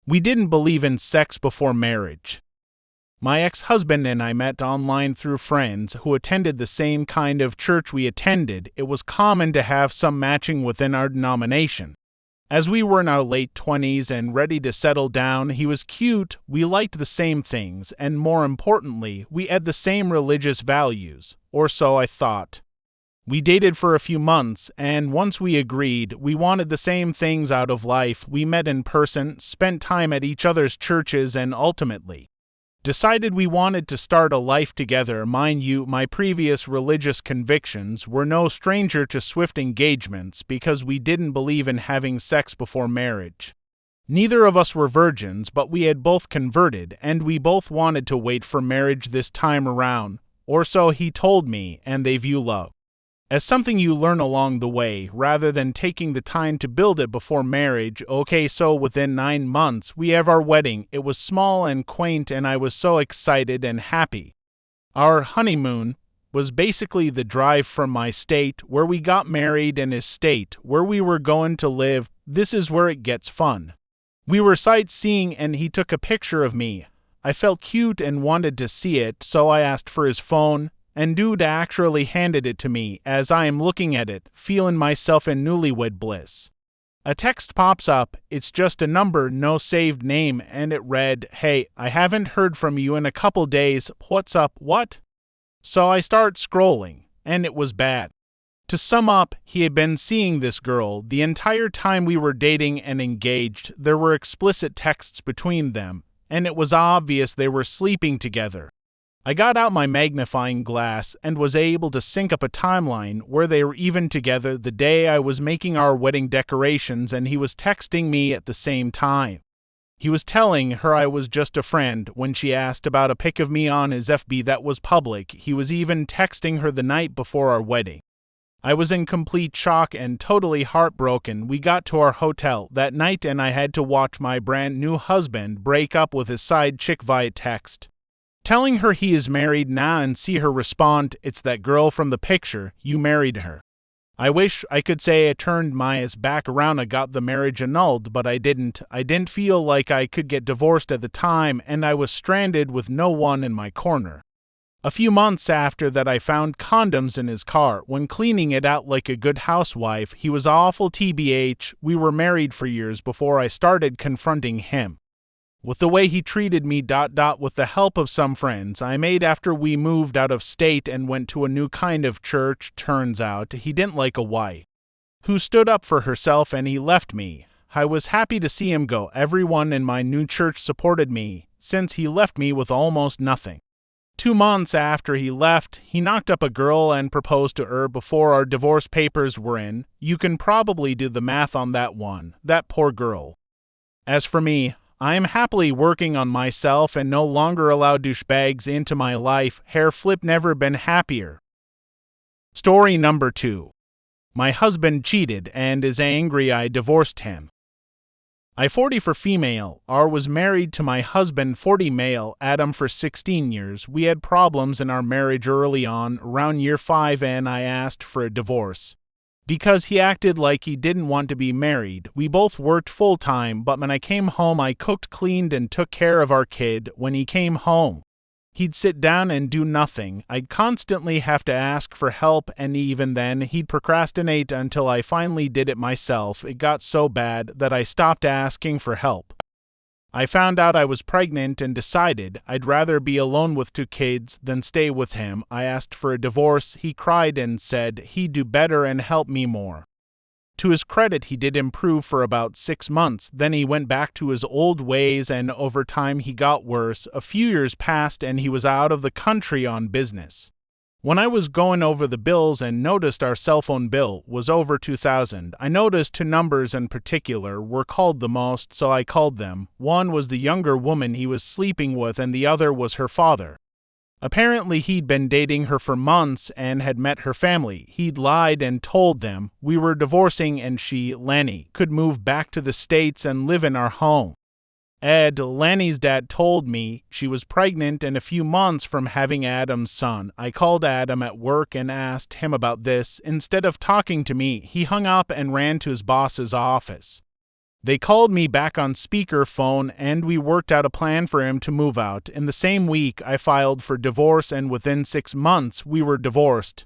We didn't believe in sex before marriage. My ex-husband and I met online through friends who attended the same kind of church we attended. It was common to have some matching within our denomination. As we were in our late 20s and ready to settle down, he was cute, we liked the same things, and more importantly, we had the same religious values, or so I thought. We dated for a few months, and once we agreed we wanted the same things out of life, we met in person, spent time at each other's churches, and ultimately decided we wanted to start a life together. Mind you, my previous religious convictions were no stranger to swift engagements because we didn't believe in having sex before marriage. Neither of us were virgins, but we had both converted, and we both wanted to wait for marriage this time around, or so he told me, and they view love as something you learn along the way, rather than taking the time to build it before marriage. Okay, so within 9 months, we have our wedding. It was small and quaint, and I was so excited and happy. Our honeymoon was basically the drive from my state, where we got married, and his state, where we were going to live. This is where it gets fun. We were sightseeing, and he took a picture of me. I felt cute and wanted to see it, so I asked for his phone, and dude actually handed it to me. As I am looking at it, feeling myself in newlywed bliss, a text pops up. It's just a number, no saved name, and it read, "Hey, I haven't heard from you in a couple days. What's up, what?" So I start scrolling, and it was bad. To sum up, he had been seeing this girl the entire time we were dating and engaged. There were explicit texts between them, and it was obvious they were sleeping together. I got out my magnifying glass and was able to sync up a timeline where they were even together the day I was making our wedding decorations, and he was texting me at the same time. He was telling her I was just a friend. When she asked about a pic of me on his FB that was public, he was even texting her the night before our wedding. I was in complete shock and totally heartbroken. We got to our hotel that night and I had to watch my brand new husband break up with his side chick via text, telling her he is married now, and see her respond, "It's that girl from the picture, you married her." I wish I could say I turned my ass back around and got the marriage annulled, but I didn't. I didn't feel like I could get divorced at the time, and I was stranded with no one in my corner. A few months after that, I found condoms in his car. When cleaning it out like a good housewife, he was awful. TBH, we were married for years before I started confronting him with the way he treated me. With the help of some friends I made after we moved out of state and went to a new kind of church, turns out he didn't like a wife who stood up for herself, and he left me. I was happy to see him go. Everyone in my new church supported me, since he left me with almost nothing. 2 months after he left, he knocked up a girl and proposed to her before our divorce papers were in. You can probably do the math on that one. That poor girl. As for me, I am happily working on myself and no longer allow douchebags into my life. Hair flip, never been happier. Story number 2. My husband cheated and is angry I divorced him. I 40 for female, R was married to my husband 40 male, Adam for 16 years. We had problems in our marriage early on, around year 5, and I asked for a divorce because he acted like he didn't want to be married. We both worked full-time, but when I came home I cooked, cleaned, and took care of our kid. When he came home, he'd sit down and do nothing. I'd constantly have to ask for help, and even then, he'd procrastinate until I finally did it myself. It got so bad that I stopped asking for help. I found out I was pregnant and decided I'd rather be alone with 2 kids than stay with him. I asked for a divorce. He cried and said he'd do better and help me more. To his credit, he did improve for about 6 months. Then he went back to his old ways, and over time he got worse. A few years passed and he was out of the country on business. When I was going over the bills and noticed our cell phone bill was over $2,000, I noticed 2 numbers in particular were called the most, so I called them. One was the younger woman he was sleeping with, and the other was her father. Apparently he'd been dating her for months and had met her family. He'd lied and told them we were divorcing and she, Lanny, could move back to the States and live in our home. Ed, Lanny's dad, told me she was pregnant and a few months from having Adam's son. I called Adam at work and asked him about this. Instead of talking to me, he hung up and ran to his boss's office. They called me back on speakerphone and we worked out a plan for him to move out. In the same week, I filed for divorce and within 6 months, we were divorced.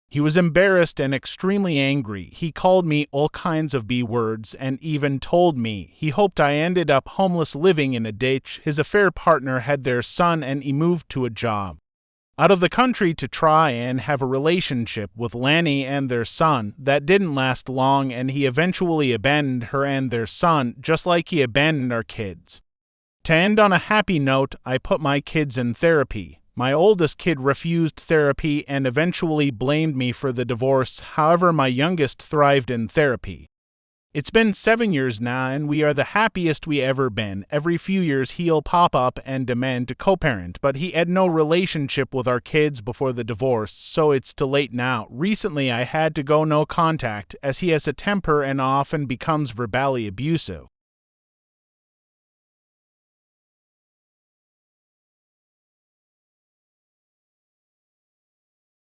He was embarrassed and extremely angry. He called me all kinds of B words and even told me he hoped I ended up homeless living in a ditch. His affair partner had their son and he moved to a job out of the country to try and have a relationship with Lanny and their son. That didn't last long and he eventually abandoned her and their son just like he abandoned our kids. To end on a happy note, I put my kids in therapy. My oldest kid refused therapy and eventually blamed me for the divorce. However, my youngest thrived in therapy. It's been 7 years now and we are the happiest we ever been. Every few years he'll pop up and demand to co-parent, but he had no relationship with our kids before the divorce, so it's too late now. Recently I had to go no contact as he has a temper and often becomes verbally abusive.